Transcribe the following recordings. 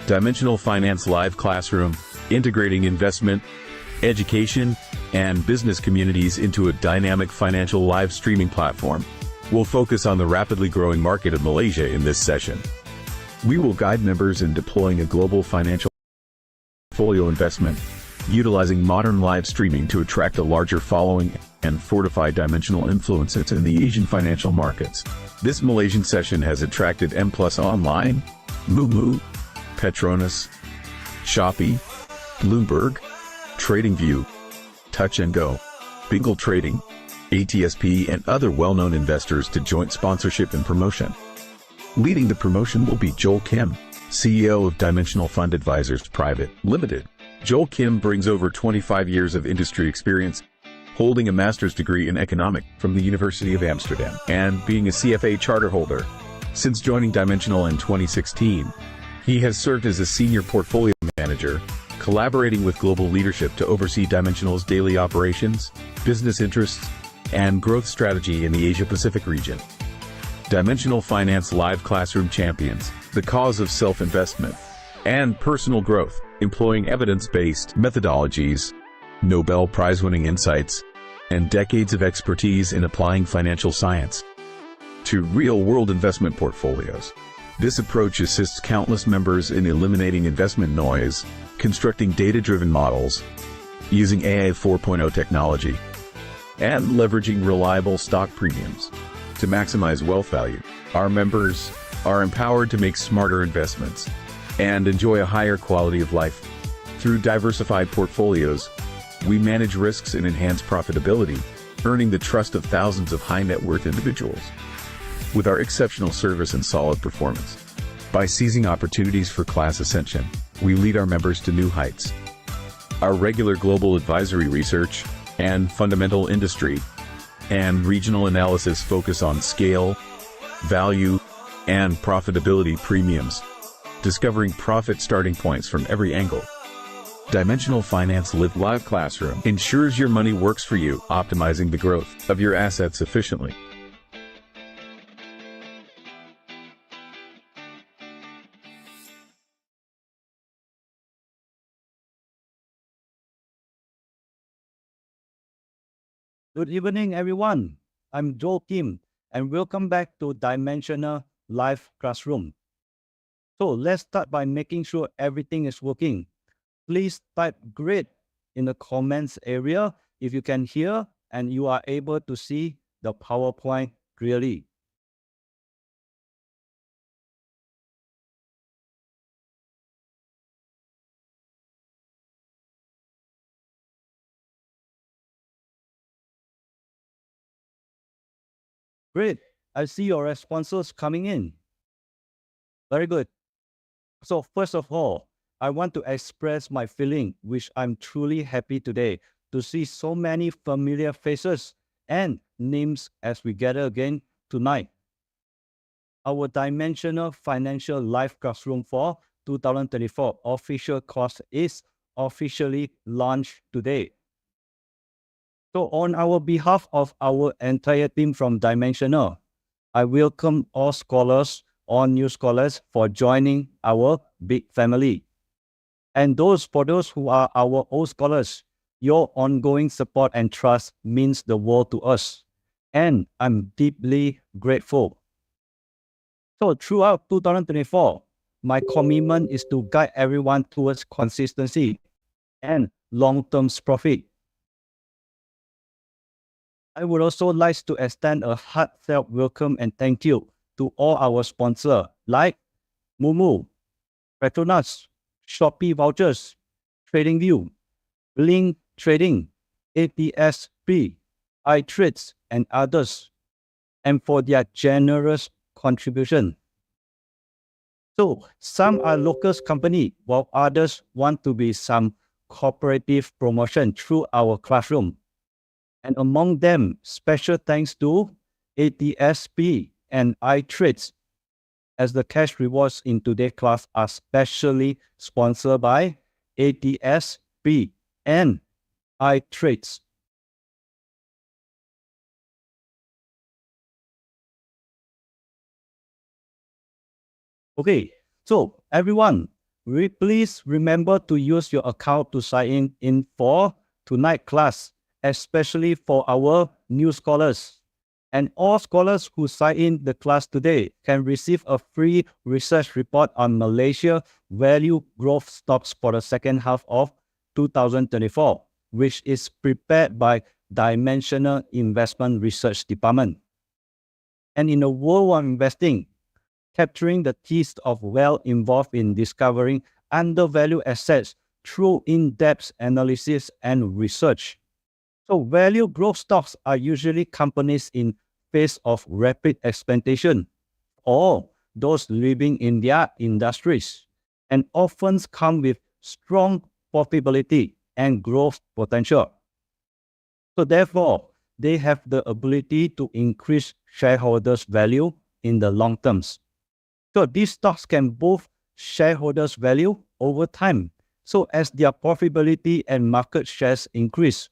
Dimensional Finance Live Classroom, integrating investment, education, and business communities into a dynamic financial live streaming platform. We'll focus on the rapidly growing market of Malaysia in this session. We will guide members in deploying a global financial portfolio investment, utilizing modern live streaming to attract a larger following and fortify Dimensional influences in the Asian financial markets. This Malaysian session has attracted M+ Online, Moomoo, Petronas, Shopee, Bloomberg, TradingView, Touch 'n Go, Bingle Trading, ATSP, and other well-known investors to joint sponsorship and promotion. Leading the promotion will be Joel Kim, CEO of Dimensional Fund Advisors Private Limited. Joel Kim brings over 25 years of industry experience, holding a master's degree in economics from the University of Amsterdam and being a CFA charter holder. Since joining Dimensional in 2016, he has served as a senior portfolio manager, collaborating with global leadership to oversee Dimensional's daily operations, business interests, and growth strategy in the Asia-Pacific region. Dimensional Finance Live Classroom champions the cause of self-investment and personal growth, employing evidence-based methodologies, Nobel Prize-winning insights, and decades of expertise in applying financial science to real-world investment portfolios. This approach assists countless members in eliminating investment noise, constructing data-driven models, using AI 4.0 technology, and leveraging reliable stock premiums to maximize wealth value. Our members are empowered to make smarter investments and enjoy a higher quality of life. Through diversified portfolios, we manage risks and enhance profitability, earning the trust of thousands of high-net-worth individuals. With our exceptional service and solid performance, by seizing opportunities for class ascension, we lead our members to new heights. Our regular global advisory research and fundamental industry and regional analysis focus on scale, value, and profitability premiums, discovering profit starting points from every angle. Dimensional Finance Live Classroom ensures your money works for you, optimizing the growth of your assets efficiently. Good evening, everyone. I'm Joel Kim, and welcome back to Dimensional Live Classroom. So let's start by making sure everything is working. Please type "great" in the comments area if you can hear and you are able to see the PowerPoint clearly. Great. I see your responses coming in. Very good. So first of all, I want to express my feeling, which I'm truly happy today to see so many familiar faces and names as we gather again tonight. Our Dimensional Financial Live Classroom for 2024 official course is officially launched today. So on our behalf of our entire team from Dimensional, I welcome all scholars, all new scholars for joining our big family. And for those who are our old scholars, your ongoing support and trust means the world to us. And I'm deeply grateful. So throughout 2024, my commitment is to guide everyone towards consistency and long-term profit. I would also like to extend a heartfelt welcome and thank you to all our sponsors like Moomoo, Petronas, Shopee Vouchers, TradingView, Blink Trading, ATSP, iTrades, and others, and for their generous contribution. So some are local company, while others want to be some cooperative promotion through our classroom. And among them, special thanks to ATSP and iTrades, as the cash rewards in today's class are specially sponsored by ATSP and iTrades. Okay, so everyone, Please remember to use your account to sign in for tonight's class, especially for our new scholars. And all scholars who sign in the class today can receive a free research report on Malaysia value growth stocks for the second half of 2024, which is prepared by Dimensional Investment Research Department. And in the world of investing, capturing the taste of well involved in discovering undervalued assets through in-depth analysis and research. So value growth stocks are usually companies in phase of rapid expansion or those living in their industries and often come with strong profitability and growth potential. So therefore, they have the ability to increase shareholders' value in the long terms. So these stocks can boost shareholders' value over time. So as their profitability and market shares increase,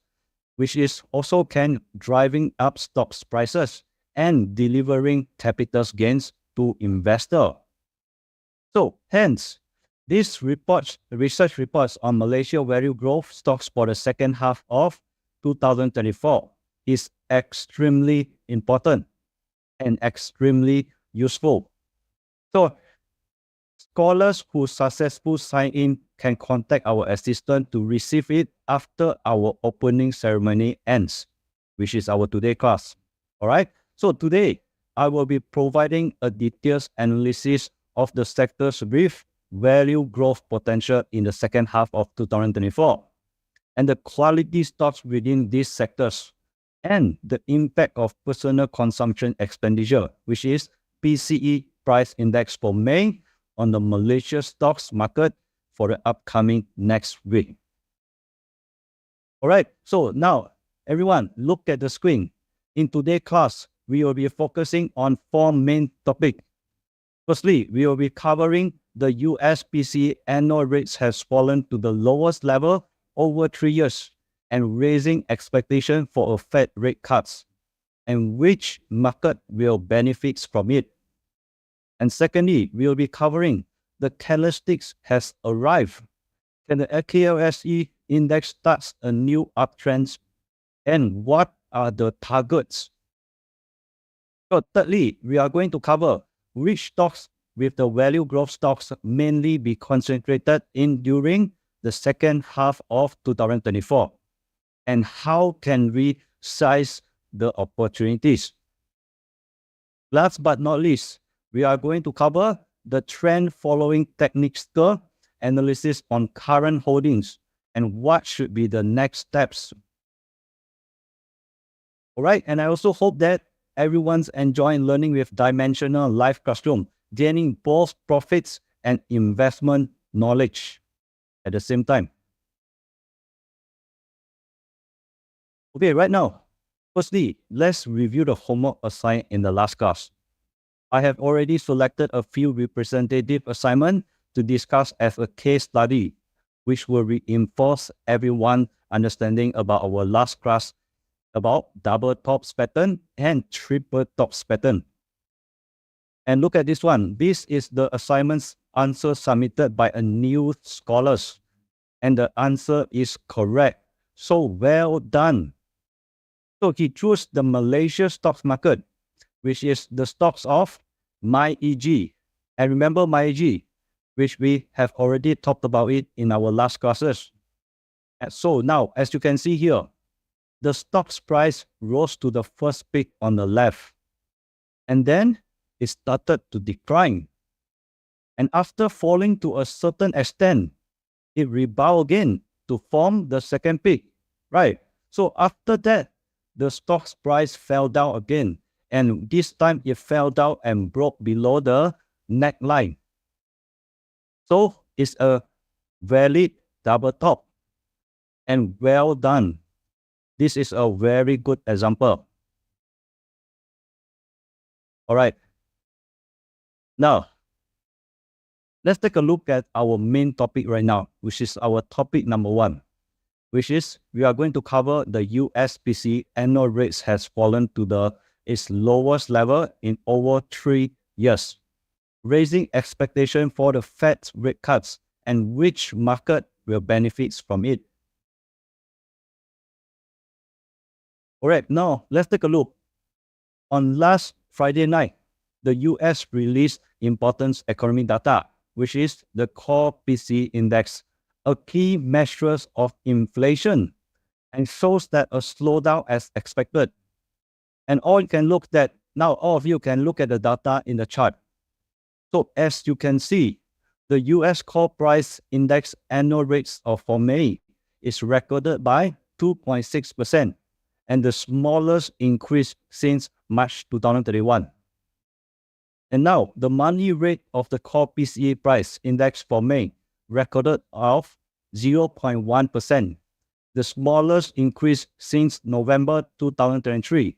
which is also can driving up stocks prices and delivering capital gains to investors. So hence, these research reports on Malaysia value growth stocks for the second half of 2024 is extremely important and extremely useful. So scholars who successfully sign in can contact our assistant to receive it after our opening ceremony ends, which is our today class. All right. So today I will be providing a detailed analysis of the sectors with value growth potential in the second half of 2024 and the quality stocks within these sectors and the impact of personal consumption expenditure, which is PCE price index for May on the Malaysia stocks market for the upcoming next week. All right, so now everyone look at the screen. In today's class, we will be focusing on 4 main topics. Firstly, we will be covering the US PCE annual rates has fallen to the lowest level over 3 years and raising expectation for a Fed rate cuts and which market will benefit from it. And secondly, we will be covering the candlesticks has arrived. Can the KLSE index starts a new uptrend? And what are the targets? So thirdly, we are going to cover which stocks with the value growth stocks mainly be concentrated in during the second half of 2024. And how can we size the opportunities? Last but not least, we are going to cover the trend following technical analysis on current holdings and what should be the next steps. All right, and I also hope that everyone's enjoying learning with Dimensional Live Classroom, gaining both profits and investment knowledge at the same time. Okay, right now, firstly, let's review the homework assigned in the last class. I have already selected a few representative assignments to discuss as a case study, which will reinforce everyone's understanding about our last class about double tops pattern and triple tops pattern. And look at this one. This is the assignment's answer submitted by a new scholars. And the answer is correct. So well done. So he chose the Malaysia stocks market, which is the stocks of MyEG. And remember MyEG, which we have already talked about it in our last classes. And so now, as you can see here, the stock's price rose to the first peak on the left. And then it started to decline. And after falling to a certain extent, it rebounded again to form the second peak, right? So after that, the stock's price fell down again. And this time it fell down and broke below the neckline. So it's a valid double top. And well done. This is a very good example. All right. Now, let's take a look at our main topic right now, which is our topic number 1, which is we are going to cover the USPC annual rates has fallen to its lowest level in over 3 years, raising expectation for the Fed rate cuts and which market will benefit from it. All right, now let's take a look. On last Friday night, the US released important economy data, which is the core PCE index, a key measure of inflation, and shows that a slowdown as expected. And all you can look at now, all of you can look at the data in the chart. So as you can see, the US core price index annual rates for May is recorded by 2.6%, and the smallest increase since March 2021. And now the monthly rate of the core PCE price index for May recorded of 0.1%, the smallest increase since November 2023.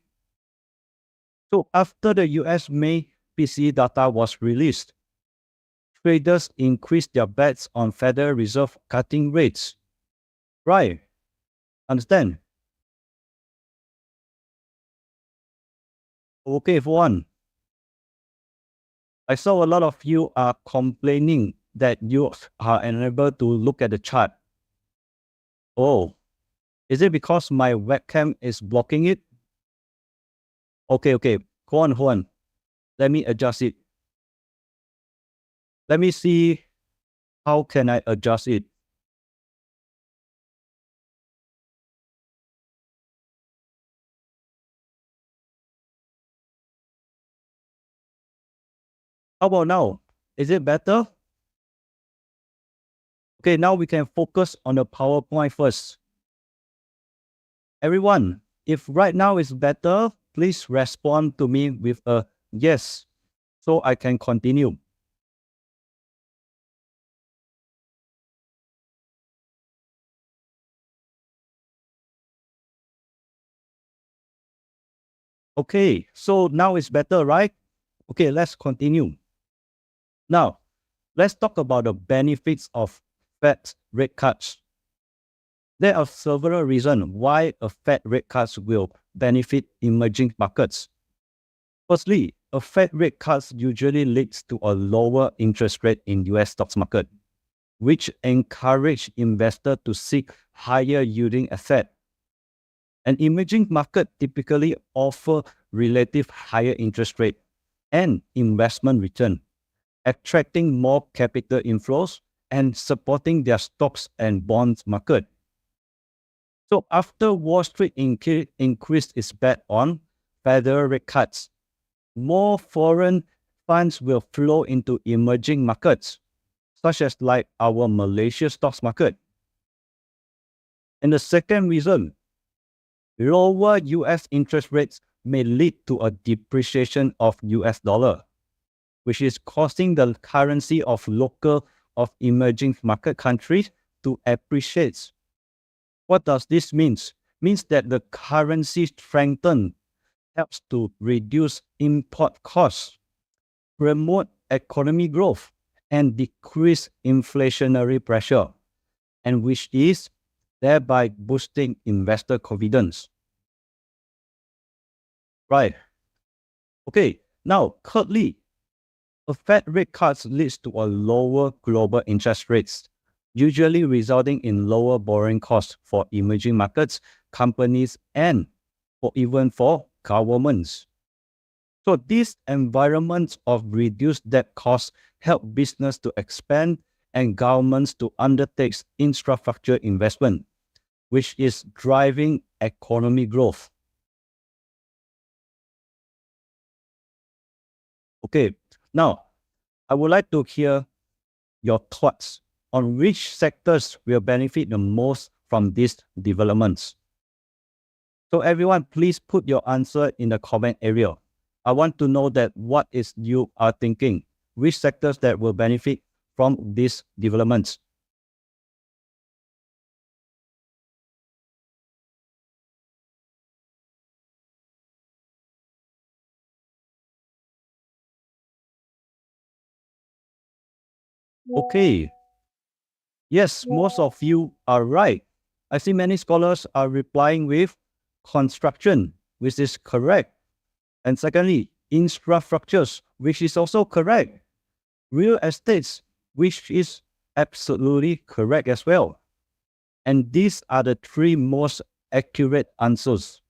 So after the US May PCE data was released, traders increased their bets on Federal Reserve cutting rates. Right? Understand? Okay, for one, I saw a lot of you are complaining that you are unable to look at the chart. Oh, is it because my webcam is blocking it? Okay, hold on. Let me adjust it. Let me see how can I adjust it. How about now? Is it better? Okay, now we can focus on the PowerPoint first. Everyone, if right now is better, please respond to me with a yes, so I can continue. Okay, so now it's better, right? Okay, let's continue. Now, let's talk about the benefits of Fed rate cuts. There are several reasons why a Fed rate cuts will benefit emerging markets. Firstly, a Fed rate cuts usually leads to a lower interest rate in US stocks market, which encourage investors to seek higher yielding assets. An emerging market typically offer relative higher interest rate and investment return, attracting more capital inflows and supporting their stocks and bonds market. So after Wall Street increased its bet on federal rate cuts, more foreign funds will flow into emerging markets, such as like our Malaysia stocks market. And the second reason, lower US interest rates may lead to a depreciation of US dollar, which is causing the currency of emerging market countries to appreciate. What does this mean? Means that the currency strengthen helps to reduce import costs, promote economic growth, and decrease inflationary pressure, and which is thereby boosting investor confidence. Right. Okay, now thirdly, a Fed rate cuts leads to a lower global interest rates, usually resulting in lower borrowing costs for emerging markets, companies, and even for governments. So these environments of reduced debt costs help business to expand and governments to undertake infrastructure investment, which is driving economic growth. Okay, now I would like to hear your thoughts on which sectors will benefit the most from these developments. So everyone, please put your answer in the comment area. I want to know that what is you are thinking, which sectors that will benefit from these developments. Okay. Yes, most of you are right. I see many scholars are replying with construction, which is correct. And secondly, infrastructures, which is also correct. Real estates, which is absolutely correct as well. And these are the three most accurate answers.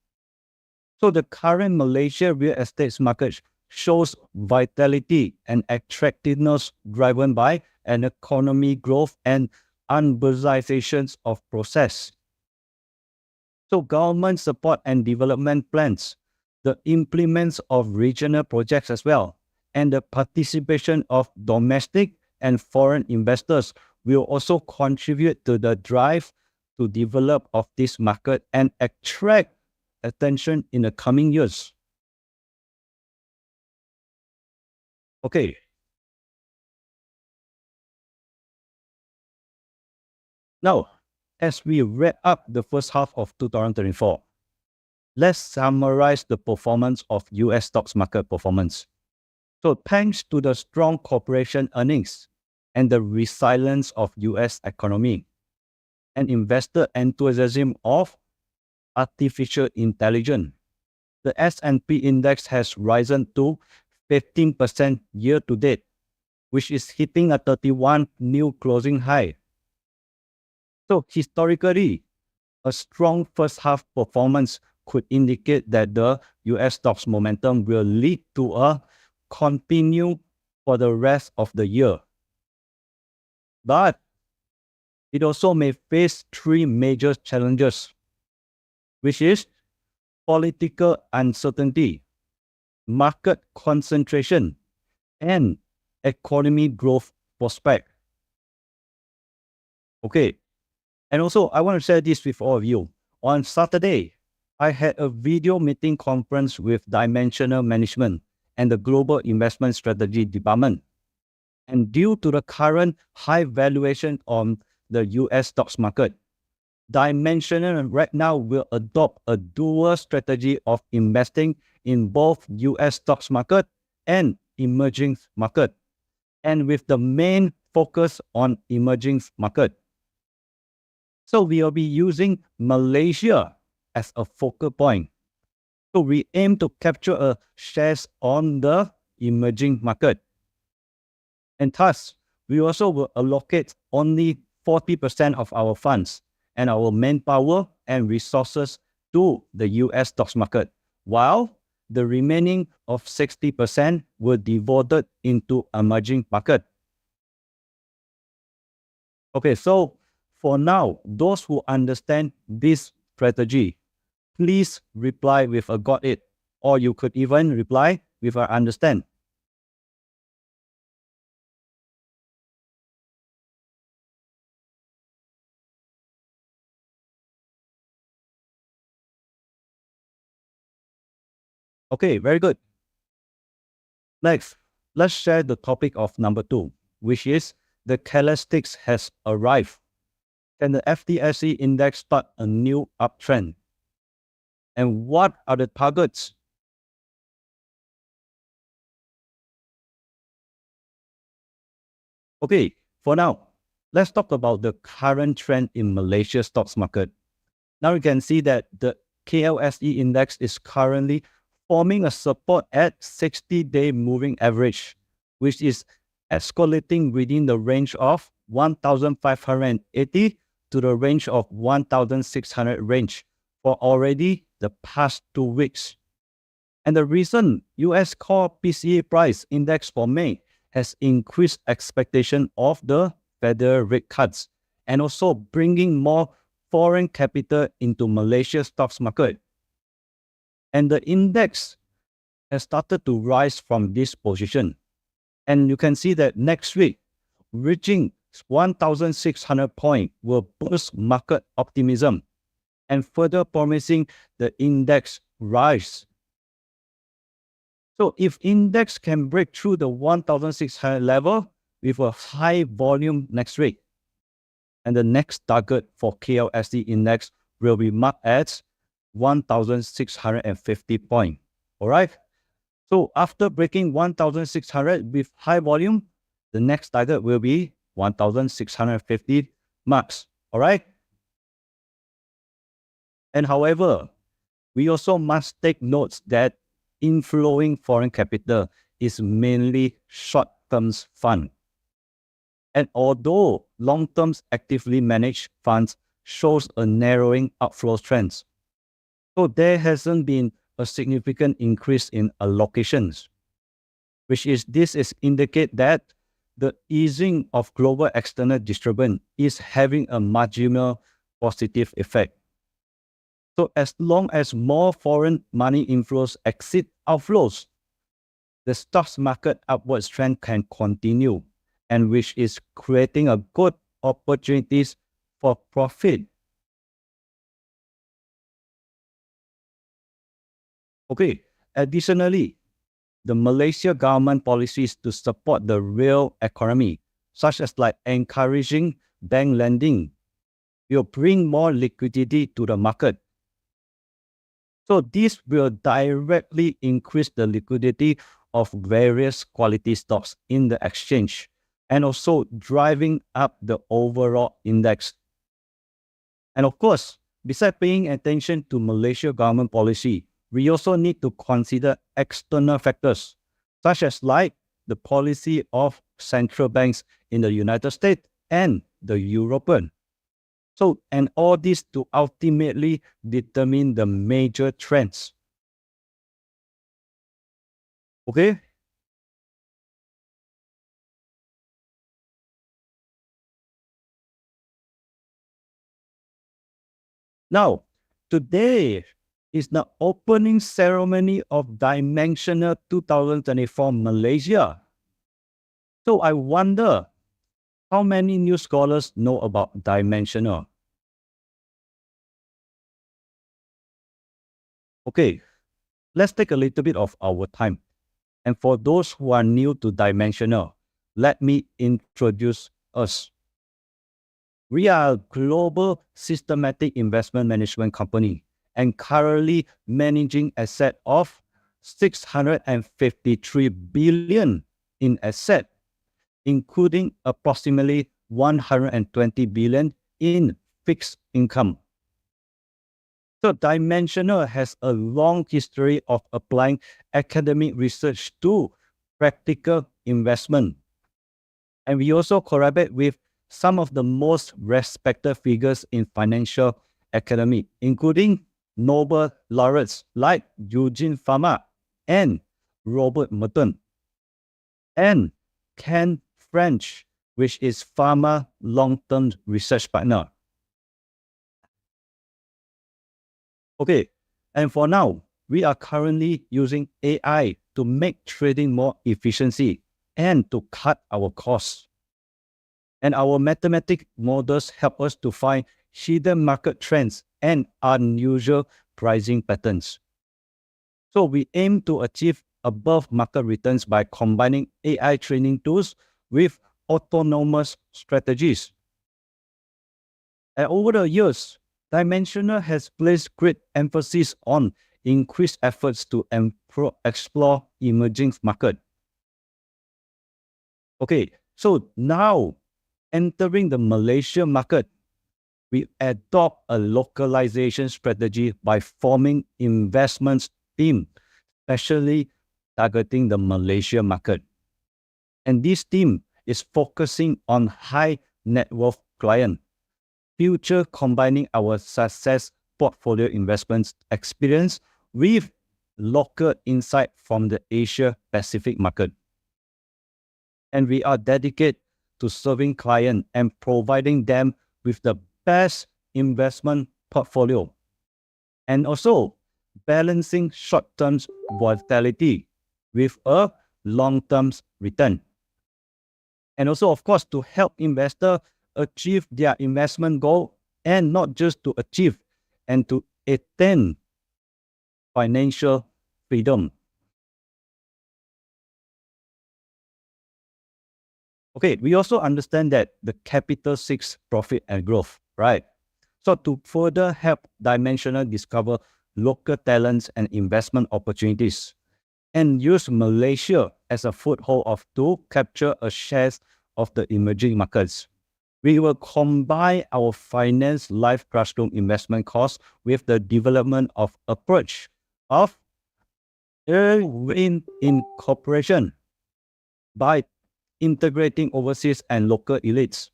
So the current Malaysia real estate market shows vitality and attractiveness driven by an economy growth and urbanization of process. So government support and development plans, the implements of regional projects as well, and the participation of domestic and foreign investors will also contribute to the drive to develop of this market and attract attention in the coming years. Okay. Now, as we wrap up the first half of 2024, let's summarize the performance of US stocks market performance. So thanks to the strong corporation earnings and the resilience of US economy and investor enthusiasm of artificial intelligence, the S&P index has risen to 15% year to date, which is hitting a 31 new closing high. So historically, a strong first half performance could indicate that the US stocks momentum will lead to a continue for the rest of the year. But it also may face three major challenges, which is political uncertainty, market concentration, and economy growth prospect. Okay. And also, I want to share this with all of you. On Saturday, I had a video meeting conference with Dimensional Management and the Global Investment Strategy Department. And due to the current high valuation on the US stocks market, Dimensional right now will adopt a dual strategy of investing in both US stocks market and emerging market, and with the main focus on emerging market. So we will be using Malaysia as a focal point. So we aim to capture a shares on the emerging market. And thus, we also will allocate only 40% of our funds and our manpower and resources to the US stocks market, while the remaining of 60% were devoted into emerging market. Okay, so for now, those who understand this strategy, please reply with a got it, or you could even reply with a understand. Okay, very good. Next, let's share the topic of number 2, which is the catalytics has arrived. Can the FTSE index start a new uptrend? And what are the targets? Okay, for now, let's talk about the current trend in Malaysia stocks market. Now you can see that the KLSE index is currently forming a support at 60-day moving average, which is escalating within the range of 1,580 to the range of 1,600 range for already the past 2 weeks. And the recent US core PCE price index for May has increased expectation of the federal rate cuts and also bringing more foreign capital into Malaysia stocks market. And the index has started to rise from this position. And you can see that next week, reaching 1,600 points will boost market optimism and further promising the index rise. So if index can break through the 1,600 level with a high volume next week, and the next target for KLSE index will be marked at 1,650 points. All right. So after breaking 1,600 with high volume, the next target will be 1,650 marks. All right. And however, we also must take notes that inflowing foreign capital is mainly short-term fund. And although long-term actively managed funds shows a narrowing outflow trends. So there hasn't been a significant increase in allocations, this is indicate that the easing of global external disturbance is having a marginal positive effect. So as long as more foreign money inflows exceed outflows, the stocks market upward trend can continue, and which is creating a good opportunities for profit. Okay, additionally, the Malaysia government policies to support the real economy, such as like encouraging bank lending, will bring more liquidity to the market. So this will directly increase the liquidity of various quality stocks in the exchange and also driving up the overall index. And of course, besides paying attention to Malaysia government policy, we also need to consider external factors, such as like the policy of central banks in the United States and the European. So, and all this to ultimately determine the major trends. Okay? Now, today is the opening ceremony of Dimensional 2024 Malaysia. So I wonder how many new scholars know about Dimensional. Okay, let's take a little bit of our time. And for those who are new to Dimensional, let me introduce us. We are a global systematic investment management company and currently managing asset of 653 billion in asset, including approximately 120 billion in fixed income. So Dimensional has a long history of applying academic research to practical investment. And we also collaborate with some of the most respected figures in financial academy, including Nobel laureates like Eugene Fama and Robert Merton, and Ken French, which is Fama long-term research partner. Okay, and for now, we are currently using AI to make trading more efficiency and to cut our costs. And our mathematic models help us to find hidden market trends and unusual pricing patterns. So we aim to achieve above market returns by combining AI training tools with autonomous strategies. And over the years, Dimensional has placed great emphasis on increased efforts to explore emerging market. Okay, so now entering the Malaysia market, we adopt a localization strategy by forming investments team, especially targeting the Malaysia market. And this team is focusing on high net worth client, future combining our success portfolio investments experience with local insight from the Asia Pacific market. And we are dedicated to serving clients and providing them with the best investment portfolio, and also balancing short-term volatility with a long-term return. And also, of course, to help investors achieve their investment goal, and not just to achieve and to attain financial freedom. Okay, we also understand that the capital seeks profit and growth, right? So to further help Dimensional discover local talents and investment opportunities, and use Malaysia as a foothold to capture a share of the emerging markets, we will combine our finance live classroom investment course with the development of approach of in cooperation by integrating overseas and local elites.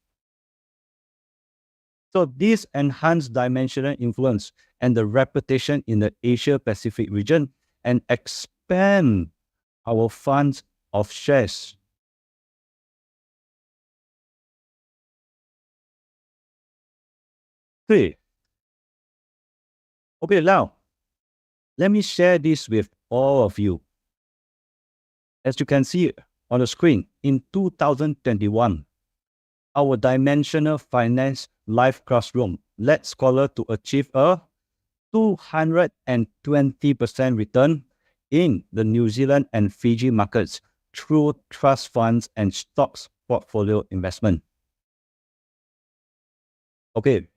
So this enhanced dimensional influence and the reputation in the Asia Pacific region and expand our funds of shares. Okay. Okay, now let me share this with all of you. As you can see on the screen, in 2021, our Dimensional Finance Live Classroom led Scholar to achieve a 220% return in the New Zealand and Fiji markets through trust funds and stocks portfolio investment. Okay,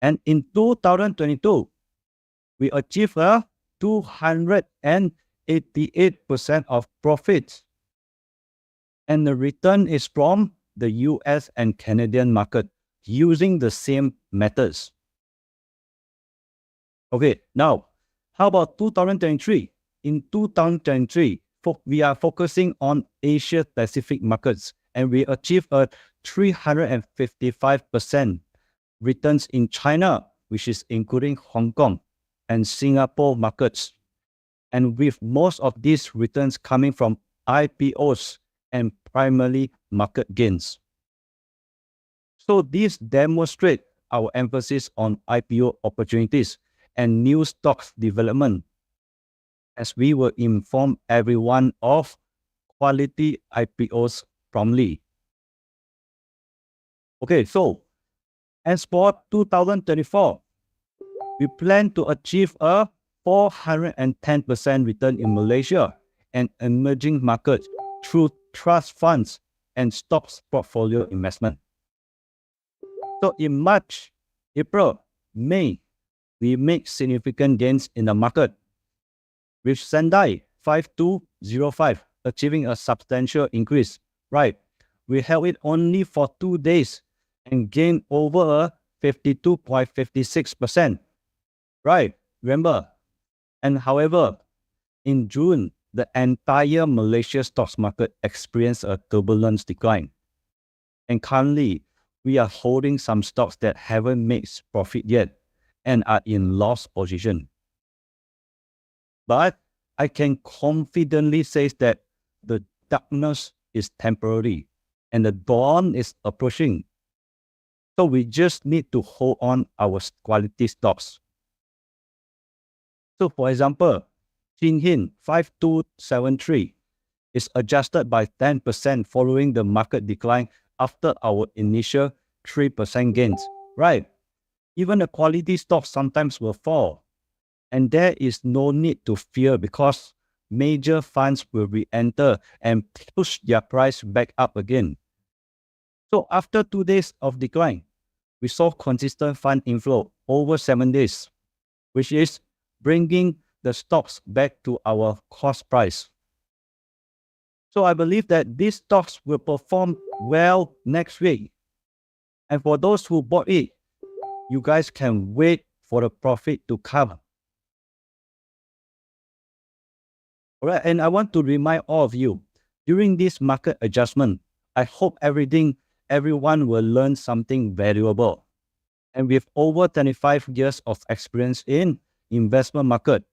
and in 2022, we achieved a 288% of profits. And the return is from the US and Canadian market using the same methods. Okay, now, how about 2023? In 2023, we are focusing on Asia Pacific markets and we achieved a 355% returns in China, which is including Hong Kong and Singapore markets. And with most of these returns coming from IPOs and primarily market gains. So this demonstrates our emphasis on IPO opportunities and new stocks development, as we will inform everyone of quality IPOs promptly. Okay, so as for 2024, we plan to achieve a 410% return in Malaysia and emerging markets through trust funds and stocks portfolio investment. So in March, April, May, we make significant gains in the market, with Sendai 5205 achieving a substantial increase. Right, we held it only for 2 days and gained over a 52.56%. Right, remember? And however, in June, the entire Malaysia stocks market experienced a turbulent decline. And currently, we are holding some stocks that haven't made profit yet and are in loss position. But I can confidently say that the darkness is temporary and the dawn is approaching. So we just need to hold on our quality stocks. So for example, Jinhin 5273 is adjusted by 10% following the market decline after our initial 3% gains. Right? Even the quality stocks sometimes will fall. And there is no need to fear because major funds will re-enter and push their price back up again. So after 2 days of decline, we saw consistent fund inflow over 7 days, which is bringing the stocks back to our cost price. So I believe that these stocks will perform well next week. And for those who bought it, you guys can wait for the profit to come. All right, and I want to remind all of you, during this market adjustment, I hope everyone will learn something valuable. And with over 25 years of experience in investment market,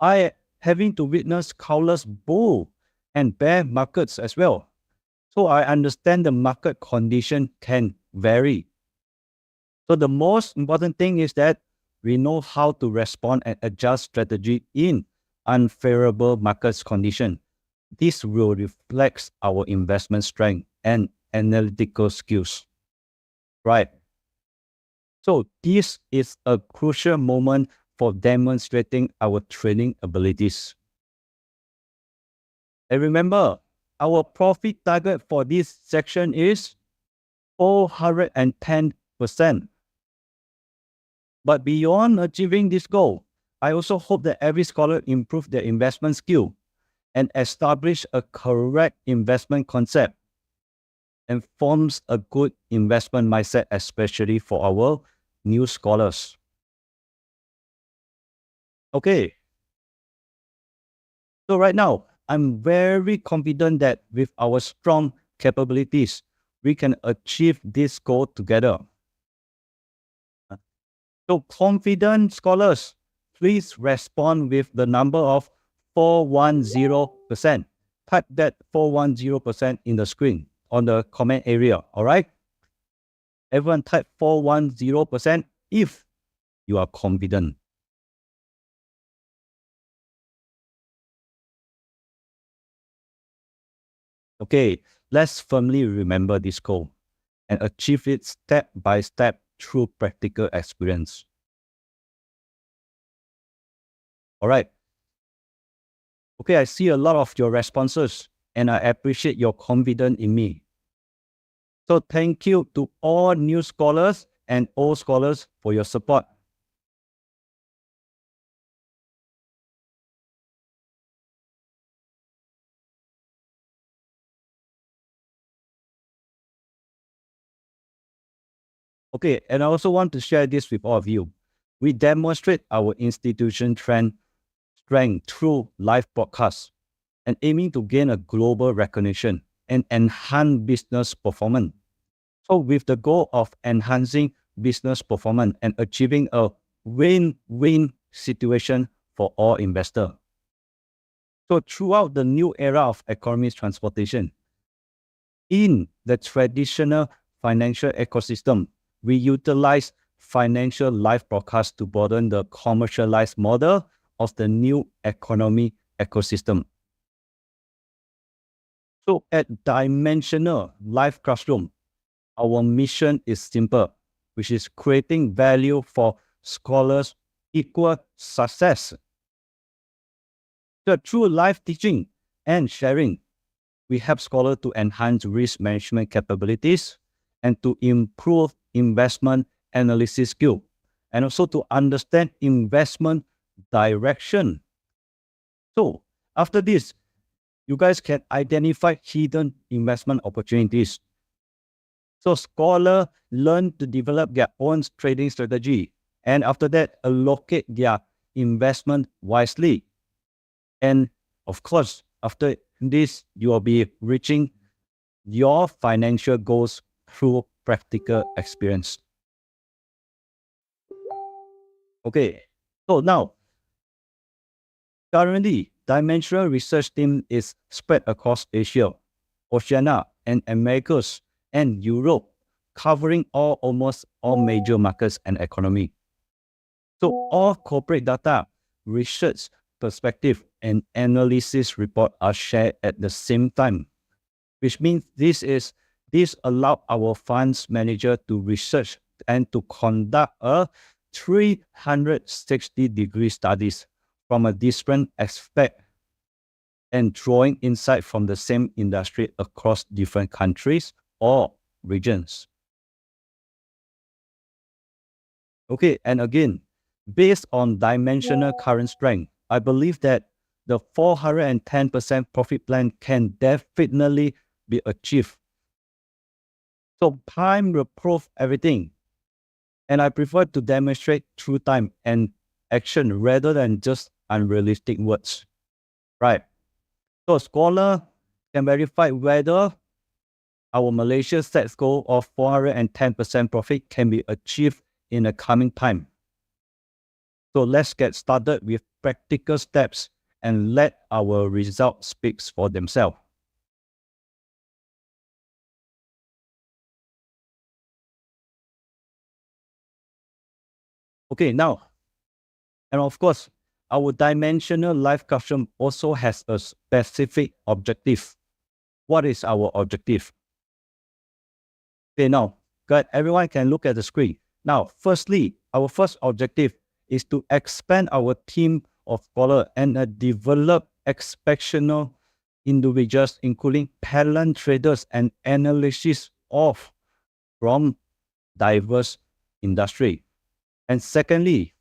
I having to witness countless bull and bear markets as well. So I understand the market condition can vary. So the most important thing is that we know how to respond and adjust strategy in unfavorable market condition. This will reflect our investment strength and analytical skills. Right. So this is a crucial moment for demonstrating our trading abilities. And remember, our profit target for this section is 410%. But beyond achieving this goal, I also hope that every scholar improve their investment skill and establish a correct investment concept and forms a good investment mindset, especially for our new scholars. Okay. So right now, I'm very confident that with our strong capabilities, we can achieve this goal together. So confident scholars, please respond with the number of 410%. Type that 410% in the screen on the comment area, all right? Everyone type 410% if you are confident. Okay, let's firmly remember this goal and achieve it step by step through practical experience. All right. Okay, I see a lot of your responses and I appreciate your confidence in me. So thank you to all new scholars and old scholars for your support. Okay, and I also want to share this with all of you. We demonstrate our institution strength through live broadcasts and aiming to gain a global recognition and enhance business performance. So with the goal of enhancing business performance and achieving a win-win situation for all investors. So throughout the new era of economic transportation, in the traditional financial ecosystem, we utilize financial live broadcast to broaden the commercialized model of the new economy ecosystem. So at Dimensional Live Classroom, our mission is simple, which is creating value for scholars equal success. So through live teaching and sharing, we help scholars to enhance risk management capabilities and to improve investment analysis skill, and also to understand investment direction. So after this, you guys can identify hidden investment opportunities. So scholars learn to develop their own trading strategy, and after that, allocate their investment wisely. And of course, after this, you will be reaching your financial goals through practical experience. Okay, so now, currently, Dimensional research team is spread across Asia, Oceania, and Americas, and Europe, covering almost all major markets and economy. So all corporate data, research, perspective, and analysis report are shared at the same time, which means this allow our funds manager to research and to conduct a 360-degree studies from a different aspect and drawing insight from the same industry across different countries or regions. Okay, and again, based on Dimensional current strength, I believe that the 410% profit plan can definitely be achieved. So time will prove everything. And I prefer to demonstrate through time and action rather than just unrealistic words. Right. So scholar can verify whether our Malaysia set goal of 410% profit can be achieved in the coming time. So let's get started with practical steps and let our results speak for themselves. Okay, now, and of course, our Dimensional Live Classroom also has a specific objective. What is our objective? Okay, now, good. Everyone can look at the screen. Now, firstly, our first objective is to expand our team of scholars and develop exceptional individuals, including talent traders and analysts from diverse industry. And secondly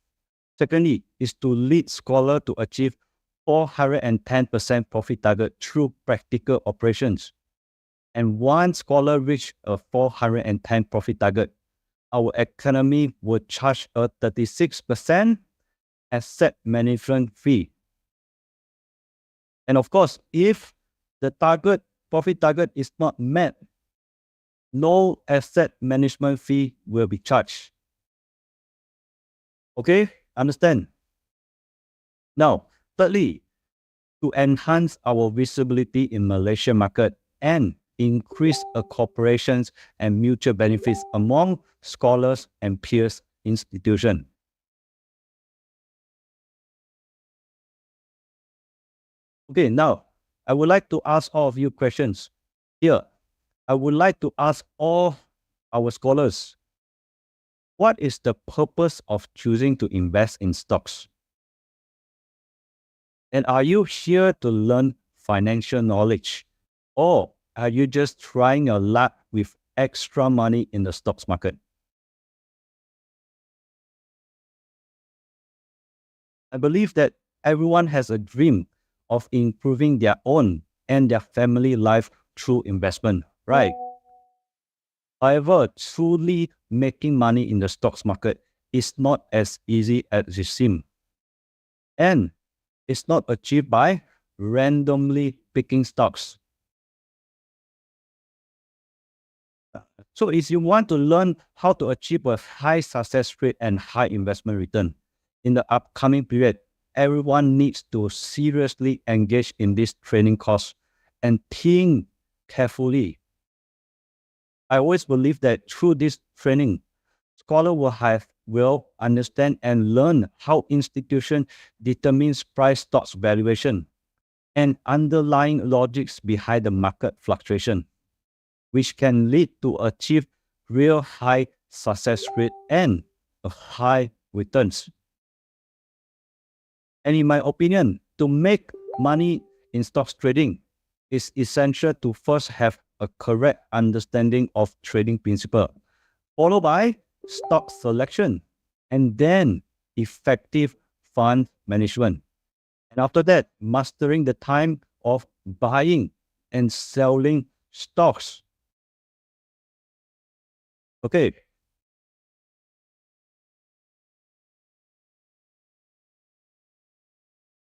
is to lead scholar to achieve 410% profit target through practical operations. And once scholar reach a 410 profit target, our academy will charge a 36% asset management fee. And of course, if the profit target is not met, no asset management fee will be charged. Okay, understand? Now, thirdly, to enhance our visibility in Malaysian market and increase cooperations and mutual benefits among scholars and peers institution. Okay, now I would like to ask all of you questions. Here, I would like to ask all our scholars, what is the purpose of choosing to invest in stocks? And are you here to learn financial knowledge? Or are you just trying your luck with extra money in the stocks market? I believe that everyone has a dream of improving their own and their family life through investment, right? However, truly making money in the stocks market is not as easy as it seems. And it's not achieved by randomly picking stocks. So if you want to learn how to achieve a high success rate and high investment return in the upcoming period, everyone needs to seriously engage in this training course and think carefully. I always believe that through this training, scholar will understand and learn how institution determines price stocks valuation and underlying logics behind the market fluctuation, which can lead to achieve real high success rate and a high returns. And in my opinion, to make money in stocks trading, it's essential to first have a correct understanding of trading principle, followed by stock selection, and then effective fund management. And after that, mastering the time of buying and selling stocks. Okay.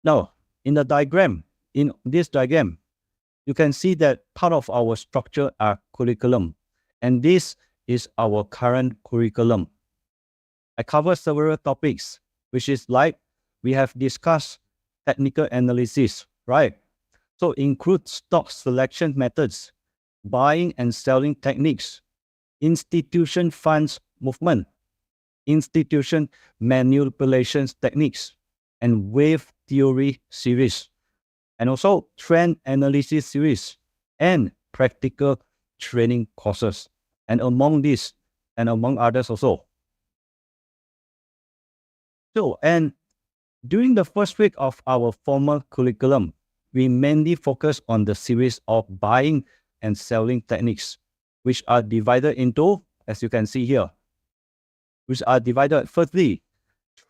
Now, in this diagram, you can see that part of our structure are curriculum, and this is our current curriculum. I cover several topics, which is like we have discussed technical analysis, right? So include stock selection methods, buying and selling techniques, institution funds movement, institution manipulations techniques, and wave theory series, and also trend analysis series and practical training courses. And among these, and among others also. So, and during the first week of our formal curriculum, we mainly focus on the series of buying and selling techniques, which are divided into, as you can see here, which are divided firstly,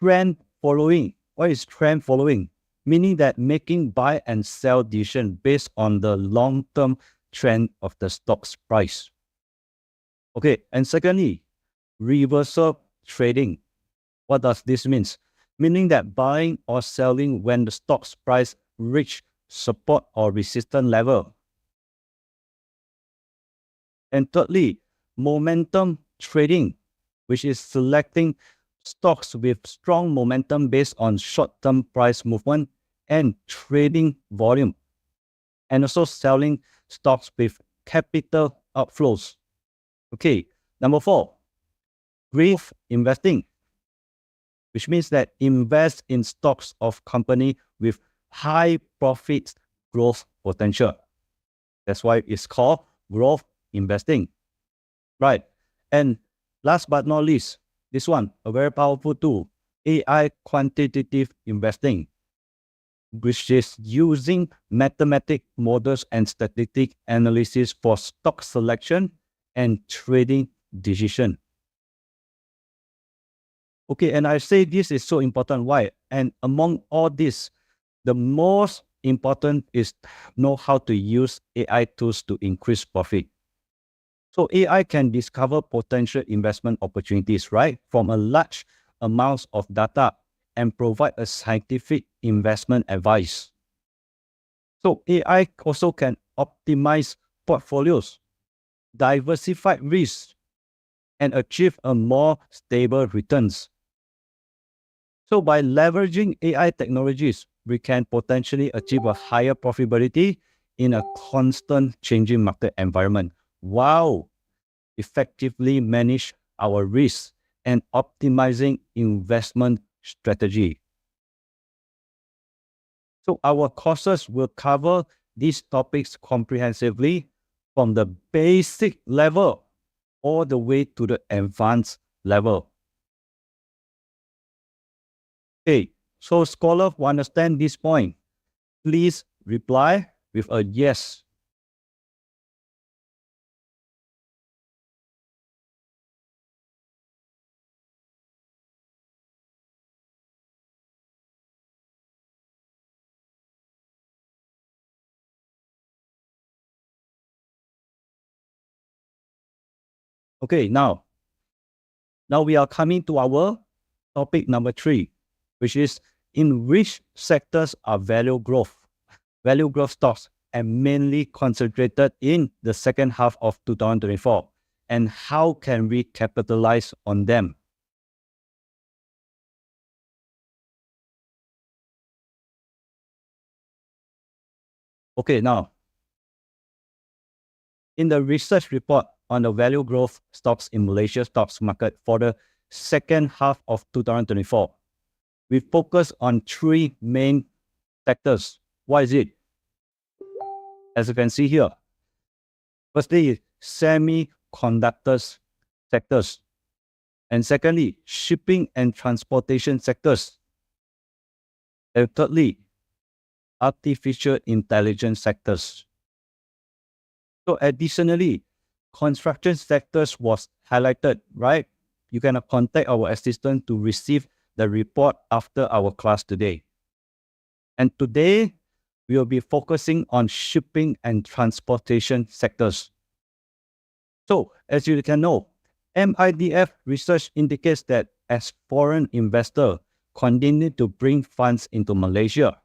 trend following. What is trend following? Meaning that making buy and sell decision based on the long-term trend of the stock's price. Okay, and secondly, reversal trading. What does this mean? Meaning that buying or selling when the stock's price reach support or resistance level. And thirdly, momentum trading, which is selecting stocks with strong momentum based on short-term price movement and trading volume, and also selling stocks with capital outflows. Okay, number 4, growth investing, which means that invest in stocks of company with high profit growth potential. That's why it's called growth investing, right? And last but not least, this one, a very powerful tool, AI quantitative investing, which is using mathematic models and statistic analysis for stock selection and trading decision. Okay, and I say this is so important. Why? And among all this, the most important is know how to use AI tools to increase profit. So AI can discover potential investment opportunities, right, from a large amounts of data and provide a scientific investment advice. So AI also can optimize portfolios, diversify risks, and achieve a more stable returns. So by leveraging AI technologies, we can potentially achieve a higher profitability in a constant changing market environment while effectively manage our risks and optimizing investment strategy. So our courses will cover these topics comprehensively from the basic level all the way to the advanced level. Okay, so scholar who understand this point, please reply with a yes. Okay, now we are coming to our topic number 3, which is in which sectors are value growth stocks and mainly concentrated in the second half of 2024, and how can we capitalize on them? Okay, now, in the research report on the value growth stocks in Malaysia stocks market for the second half of 2024, we focus on 3 main sectors. What is it? As you can see here, firstly, semiconductors sectors, and secondly, shipping and transportation sectors, and thirdly, artificial intelligence sectors. So additionally, construction sectors was highlighted, right? You can contact our assistant to receive the report after our class today. And today, we will be focusing on shipping and transportation sectors. So, as you can know, MIDF research indicates that as foreign investors continue to bring funds into Malaysia,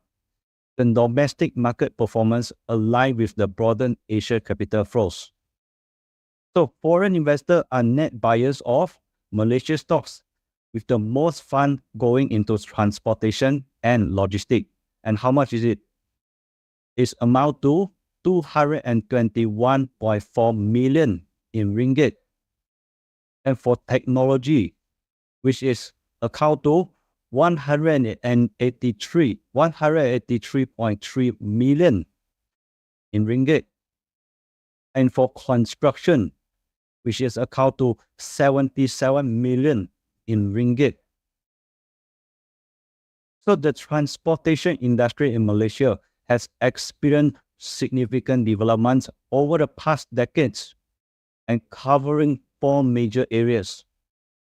the domestic market performance align with the broader Asia capital flows. So foreign investors are net buyers of Malaysia stocks, with the most fund going into transportation and logistics. And how much is it? It's amount to 221.4 million in ringgit. And for technology, which is account to 183.3 million in ringgit. And for construction, which is account to 77 million in ringgit. So the transportation industry in Malaysia has experienced significant developments over the past decades and covering 4 major areas,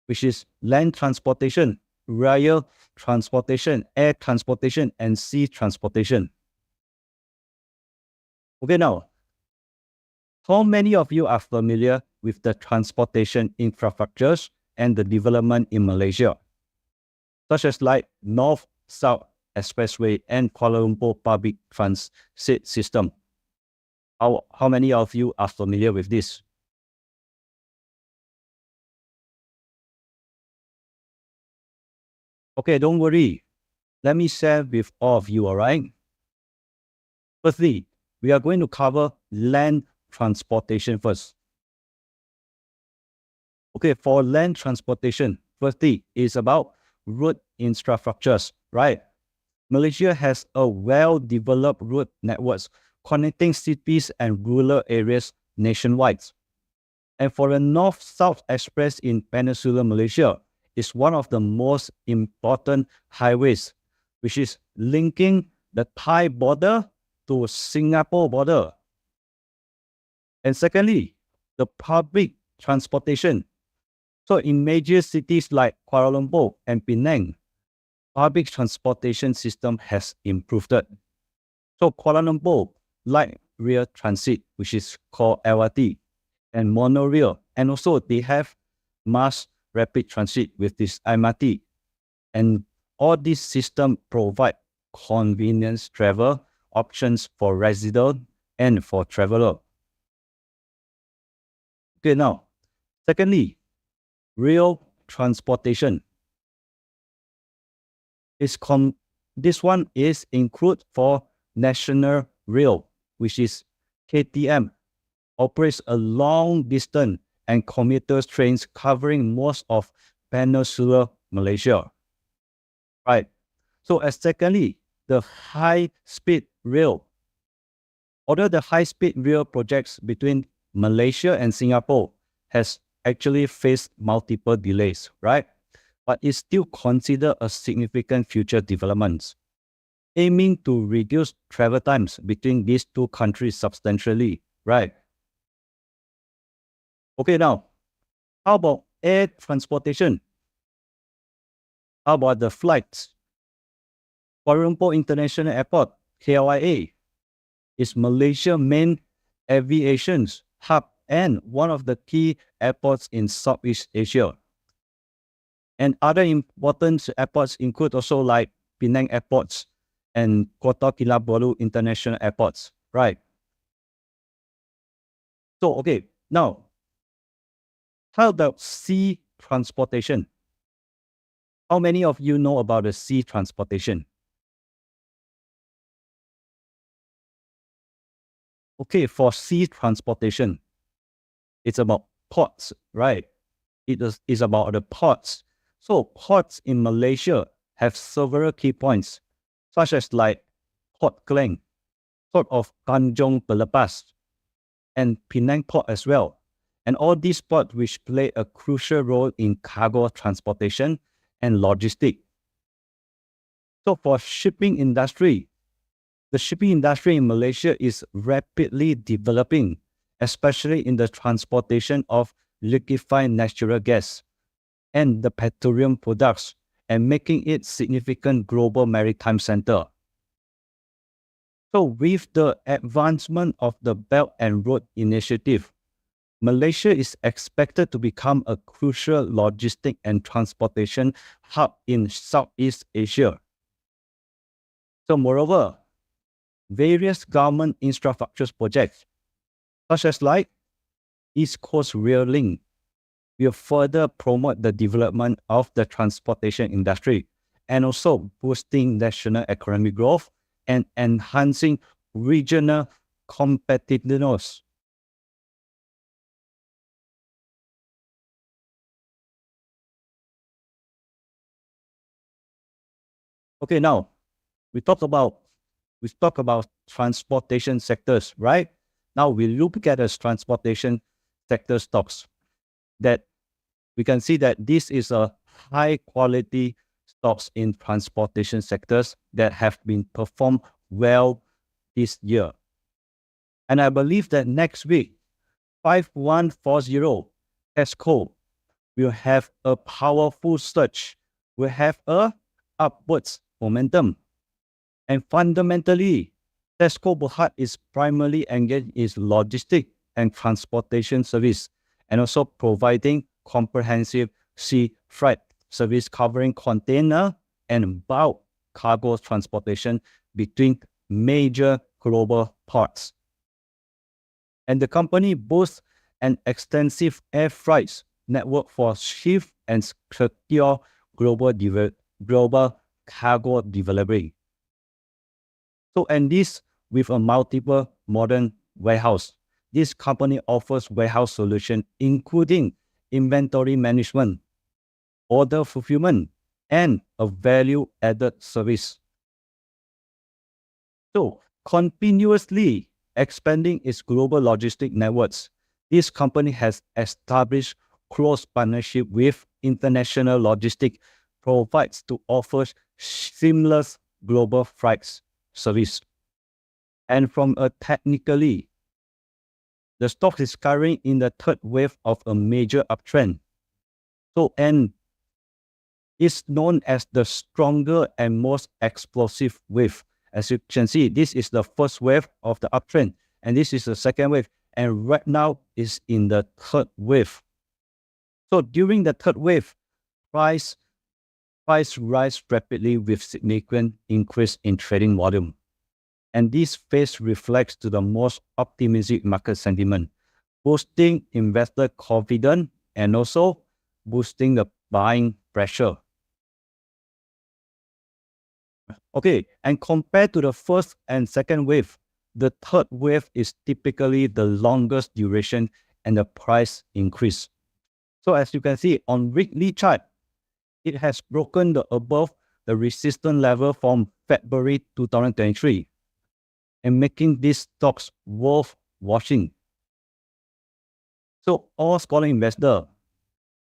which is land transportation, rail transportation, air transportation, and sea transportation. Okay, now, how many of you are familiar with the transportation infrastructures and the development in Malaysia, such as like North-South Expressway and Kuala Lumpur Public Transit System? How many of you are familiar with this? Okay, don't worry. Let me share with all of you, all right? Firstly, we are going to cover land transportation first. Okay, for land transportation, firstly, is about road infrastructures, right? Malaysia has a well-developed road networks connecting cities and rural areas nationwide. And for the North-South Express in Peninsular Malaysia, is one of the most important highways, which is linking the Thai border to Singapore border. And secondly, the public transportation. So in major cities like Kuala Lumpur and Penang, public transportation system has improved. So Kuala Lumpur, light rail transit, which is called LRT, and monorail, and also they have mass rapid transit with this MRT. And all these systems provide convenience travel options for residents and for traveler. Okay, now, secondly, rail transportation. This one is include for National Rail, which is KTM, operates a long distance and commuter trains covering most of Peninsular Malaysia. Right. So as secondly, the high-speed rail. Although the high-speed rail projects between Malaysia and Singapore has actually faced multiple delays, right? But it's still considered a significant future development, aiming to reduce travel times between these two countries substantially, right? Okay, now, how about air transportation? How about the flights? Kuala Lumpur International Airport, KLIA, is Malaysia's main aviation hub and one of the key airports in Southeast Asia. And other important airports include also like Penang airports and Kota Kinabalu International Airports, right? So, okay, now, how about sea transportation? How many of you know about the sea transportation? Okay, for sea transportation, it's about ports, right? It's about the ports. So ports in Malaysia have several key points, such as like Port Klang, Port of Tanjung Pelepas, and Penang Port as well. And all these ports which play a crucial role in cargo transportation and logistics. So for shipping industry, the shipping industry in Malaysia is rapidly developing, especially in the transportation of liquefied natural gas and the petroleum products, and making it significant global maritime center. So with the advancement of the Belt and Road Initiative, Malaysia is expected to become a crucial logistic and transportation hub in Southeast Asia. So moreover, various government infrastructure projects, such as like East Coast Rail Link, will further promote the development of the transportation industry and also boosting national economic growth and enhancing regional competitiveness. Okay, now we talk about transportation sectors, right? Now we look at the transportation sector stocks that we can see that this is a high quality stocks in transportation sectors that have been performed well this year. And I believe that next week, 5140 Tesco will have a powerful surge, will have a upwards momentum. And fundamentally, Tesco Berhad is primarily engaged in logistics and transportation service, and also providing comprehensive sea freight service covering container and bulk cargo transportation between major global ports. And the company boasts an extensive air freight network for swift and secure global cargo delivery. So, and this with a multiple modern warehouse. This company offers warehouse solution, including inventory management, order fulfillment, and a value-added service. So, continuously expanding its global logistic networks, this company has established close partnership with international logistic providers to offer seamless global freight service. And from a technically, the stock is currently in the third wave of a major uptrend. So, and it's known as the stronger and most explosive wave. As you can see, this is the first wave of the uptrend, and this is the second wave, and right now is in the third wave. So during the third wave, price rise rapidly with significant increase in trading volume. And this phase reflects to the most optimistic market sentiment, boosting investor confidence and also boosting the buying pressure. Okay, and compared to the first and second wave, the third wave is typically the longest duration and the price increase. So as you can see on weekly chart, it has broken the above the resistance level from February 2023 and making these stocks worth watching. So all scholar investor,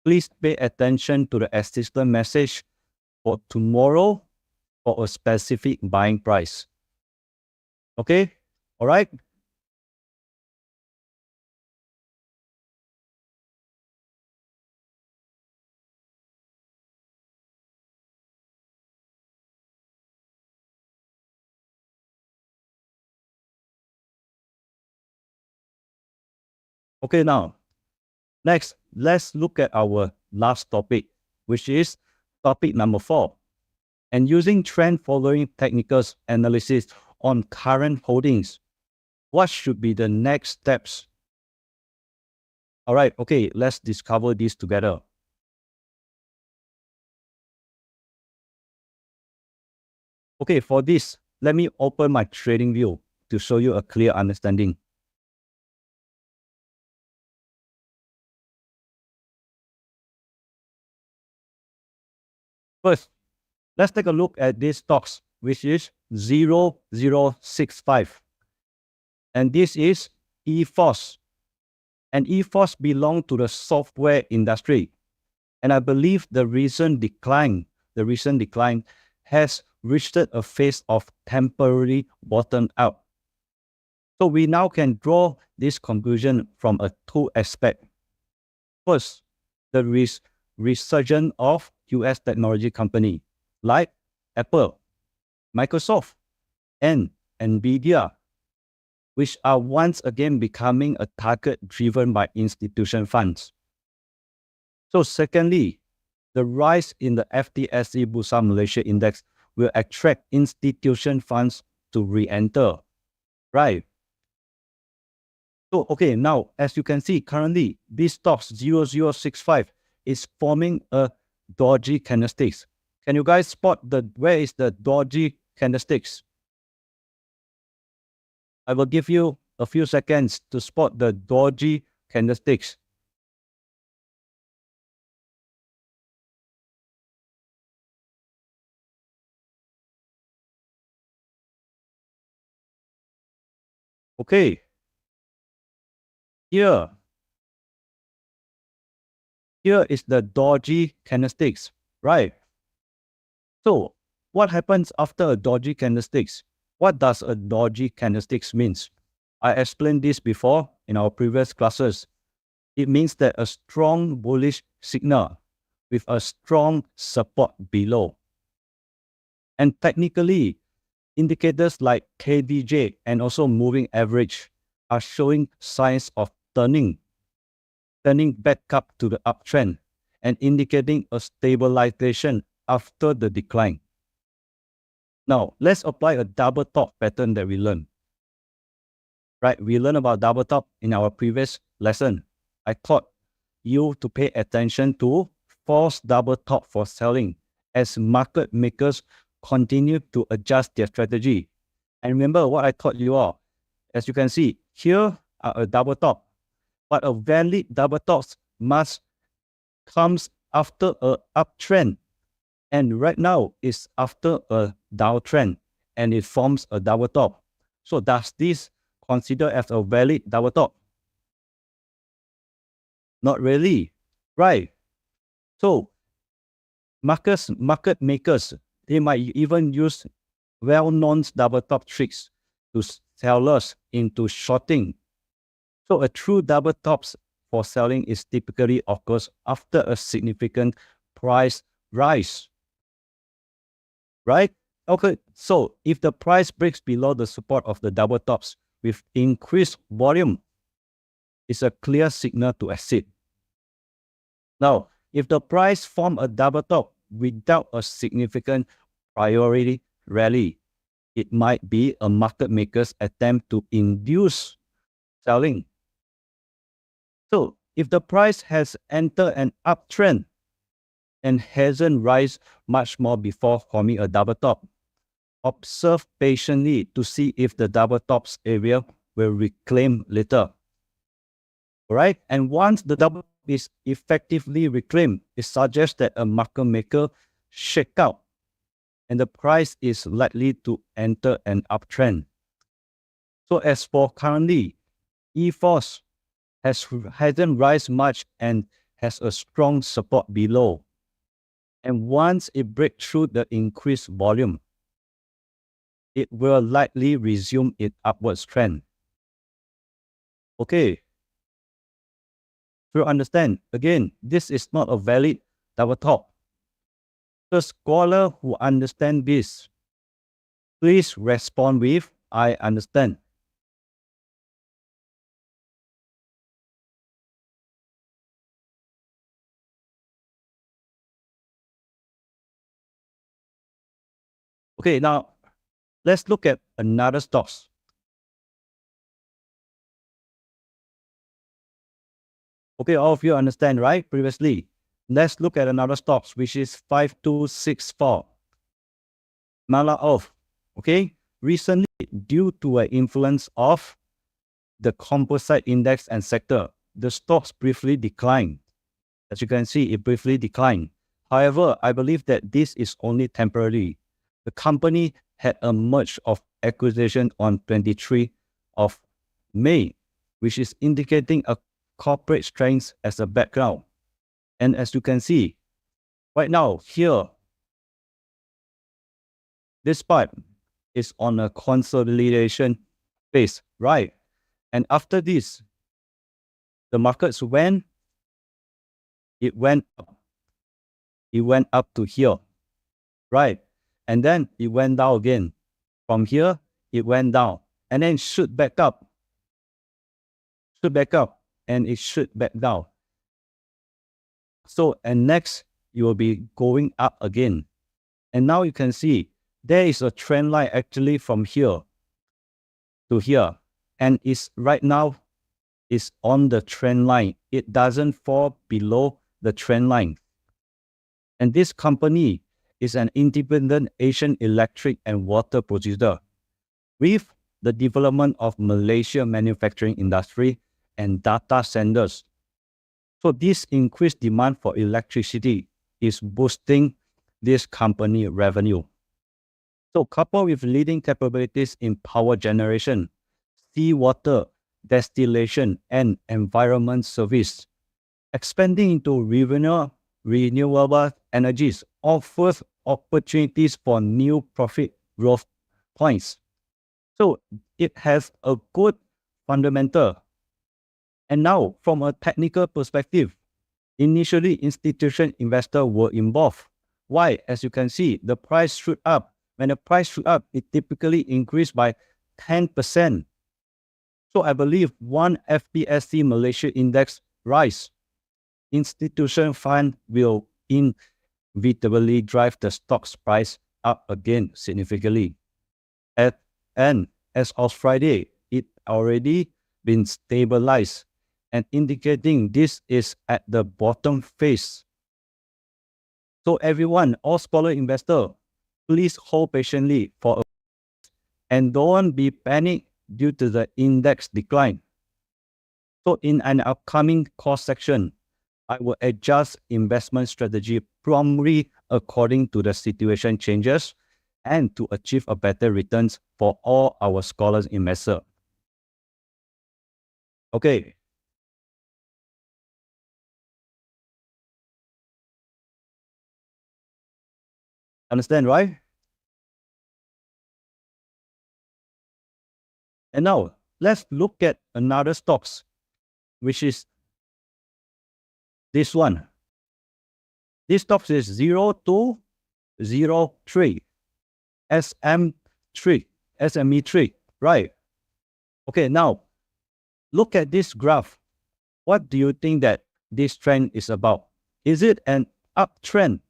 please pay attention to the assistant message for tomorrow for a specific buying price. Okay? All right? Okay, now, next, let's look at our last topic, which is topic number 4. And using trend following technical analysis on current holdings, what should be the next steps? All right, okay, let's discover this together. Okay, for this, let me open my trading view to show you a clear understanding. First, let's take a look at these stocks, which is 0065. And this is eForce. And eForce belongs to the software industry. And I believe the recent decline has reached a phase of temporary bottom out. So we now can draw this conclusion from a two aspect. First, the resurgence of US technology company like Apple, Microsoft, and Nvidia, which are once again becoming a target driven by institution funds. So secondly, the rise in the FTSE Bursa Malaysia Index will attract institution funds to re-enter, right? So, okay, now, as you can see, currently, this stocks 0065 is forming a doji candlesticks. Can you guys spot where is the doji candlesticks? I will give you a few seconds to spot the doji candlesticks. Okay. Here is the doji candlesticks, right? So what happens after a doji candlesticks? What does a doji candlesticks means? I explained this before in our previous classes. It means that a strong bullish signal with a strong support below. And technically, indicators like KDJ and also moving average are showing signs of turning back up to the uptrend and indicating a stabilization after the decline. Now, let's apply a double top pattern that we learned. Right, we learned about double top in our previous lesson. I taught you to pay attention to false double top for selling as market makers continue to adjust their strategy. And remember what I taught you all. As you can see, here are a double top, but a valid double top must comes after a uptrend. And right now it's after a downtrend and it forms a double top. So does this consider as a valid double top? Not really, right? So market makers, they might even use well-known double top tricks to sellers into shorting. So a true double tops for selling is typically occurs after a significant price rise, right? Okay, so if the price breaks below the support of the double tops with increased volume, it's a clear signal to exit. Now, if the price form a double top without a significant priority rally, it might be a market maker's attempt to induce selling. So if the price has entered an uptrend and hasn't rise much more before forming a double top, observe patiently to see if the double tops area will reclaim later. All right, and once the double is effectively reclaimed, it suggests that a market maker shake out and the price is likely to enter an uptrend. So as for currently, EFOS hasn't risen much and has a strong support below. And once it breaks through the increased volume, it will likely resume its upwards trend. Okay. To understand, again, this is not a valid double top. The scholar who understand this, please respond with, I understand. Okay, now let's look at another stocks. Okay, all of you understand, right? Previously. Let's look at another stocks, which is 5264. Malaoff. Okay, recently, due to an influence of the composite index and sector, the stocks briefly declined. As you can see, it briefly declined. However, I believe that this is only temporary. The company had a merge of acquisition on 23 of May, which is indicating a corporate strength as a background. And as you can see, right now, here, this part is on a consolidation phase, right? And after this, the markets went up. It went up to here, right? And then it went down again. From here, it went down. And then shoot back up. Shoot back up. And it shoot back down. So, and next, it will be going up again. And now you can see, there is a trend line actually from here to here. And it's right now, is on the trend line. It doesn't fall below the trend line. And this company is an independent Asian electric and water producer with the development of Malaysia manufacturing industry and data centers. So this increased demand for electricity is boosting this company revenue. So coupled with leading capabilities in power generation, seawater distillation, and environment service, expanding into renewable energies offers opportunities for new profit growth points. So it has a good fundamental. And now, from a technical perspective, initially institutional investors were involved. Why? As you can see, the price shoot up. When the price shoot up, it typically increased by 10%. So I believe one FTSE Malaysia index rise, institutional fund will inevitably drive the stock's price up again significantly. And as of Friday, it already been stabilized and indicating this is at the bottom phase. So everyone, all scholar investor, please hold patiently for and don't be panicked due to the index decline. So in an upcoming cost section, I will adjust investment strategy promptly according to the situation changes and to achieve a better returns for all our scholars investors. Okay. Understand, right? And now, let's look at another stocks, which is this one. This stock is 0203, SME3, right? Okay, now, look at this graph. What do you think that this trend is about? Is it an uptrend?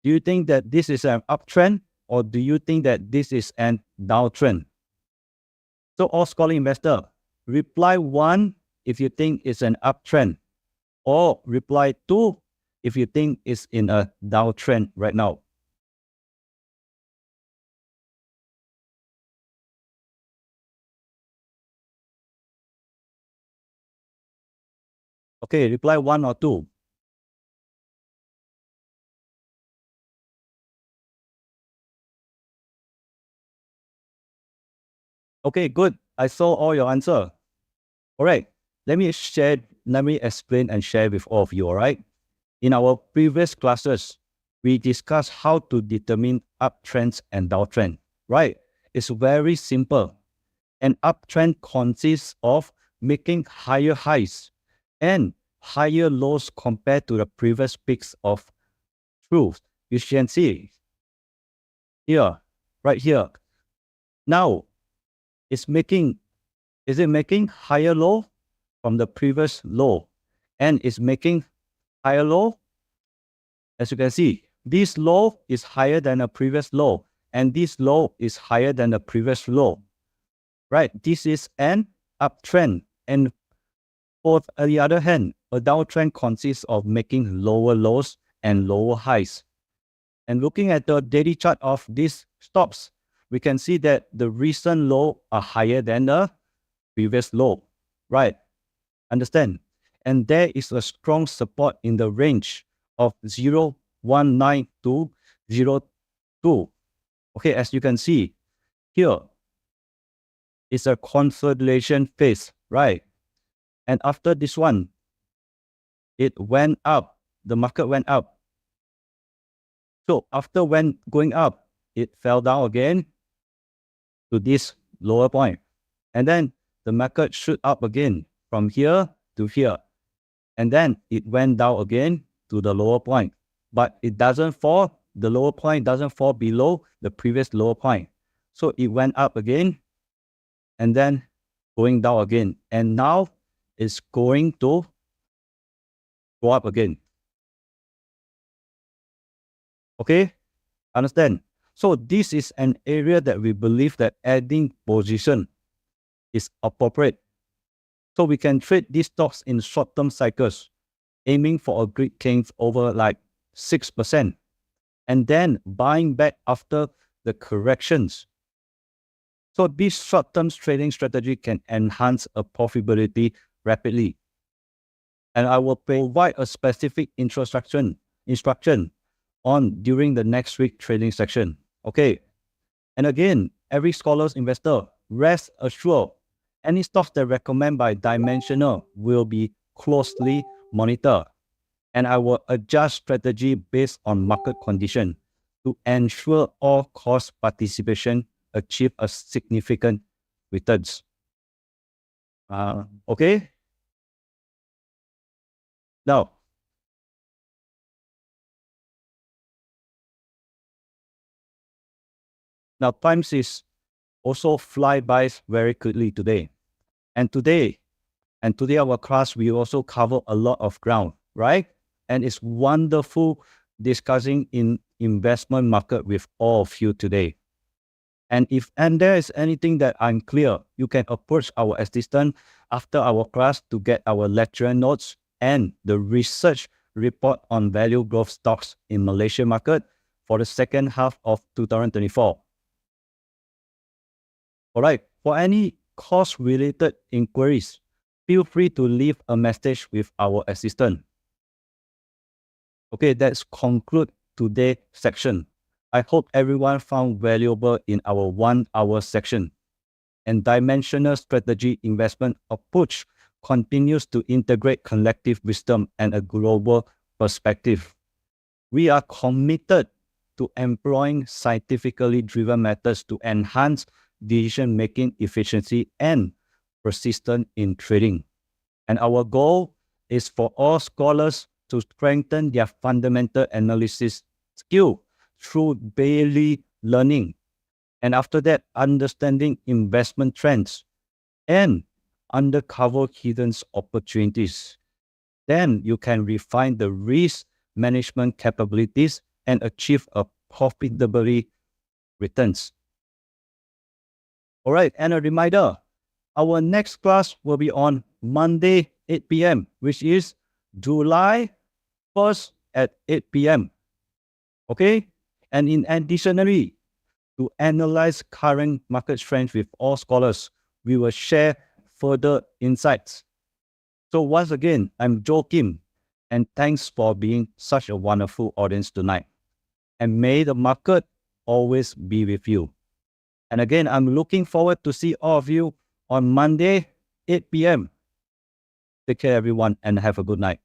Do you think that this is an uptrend, or do you think that this is an downtrend? So all scholar investor, reply 1 if you think it's an uptrend, or reply 2 if you think it's in a downtrend right now. Okay, reply 1 or 2. Okay, good. I saw all your answer. All right, let me explain and share with all of you, all right? In our previous classes, we discussed how to determine uptrends and downtrend, right? It's very simple. An uptrend consists of making higher highs and higher lows compared to the previous peaks of truth. You can see here, right here. Now, is it making higher low from the previous low? And it's making higher low. As you can see, this low is higher than the previous low, and this low is higher than the previous low. Right? This is an uptrend. And on the other hand, a downtrend consists of making lower lows and lower highs. And looking at the daily chart of these stocks, we can see that the recent low are higher than the previous low. Right? Understand? And there is a strong support in the range of 0.19 to 0.2. Okay, as you can see here, it's a consolidation phase, right? And after this one, it went up. The market went up. So after going up, it fell down again to this lower point. And then the market shoot up again from here to here. And then it went down again to the lower point. But it doesn't fall, the lower point doesn't fall below the previous lower point. So it went up again and then going down again. And now it's going to go up again. Okay? Understand? So this is an area that we believe that adding position is appropriate. So we can trade these stocks in short-term cycles, aiming for a great gains over like 6%, and then buying back after the corrections. So this short-term trading strategy can enhance a profitability rapidly. And I will provide a specific instruction on during the next week trading section. Okay. And again, every scholar's investor, rest assured, any stocks that recommend by Dimensional will be closely monitored. And I will adjust strategy based on market condition to ensure all cost participation achieve a significant returns. Okay. Now, times is also fly by very quickly today. And today our class, we also cover a lot of ground, right? And it's wonderful discussing in investment market with all of you today. And if there is anything that I'm clear, you can approach our assistant after our class to get our lecture notes and the research report on value growth stocks in Malaysia market for the second half of 2024. All right, for any cost-related inquiries, feel free to leave a message with our assistant. Okay, that's conclude today's section. I hope everyone found valuable in our 1 hour section. And Dimensional Strategy Investment Approach continues to integrate collective wisdom and a global perspective. We are committed to employing scientifically driven methods to enhance decision-making efficiency and persistence in trading. And our goal is for all scholars to strengthen their fundamental analysis skill through daily learning. And after that, understanding investment trends and uncover hidden opportunities. Then you can refine the risk management capabilities and achieve a profitability returns. All right, and a reminder, our next class will be on Monday, 8 p.m., which is July 1st at 8 p.m. Okay? And in additionally, to analyze current market trends with all scholars, we will share further insights. So once again, I'm Joe Kim, and thanks for being such a wonderful audience tonight. And may the market always be with you. And again, I'm looking forward to see all of you on Monday, 8 p.m. Take care, everyone, and have a good night.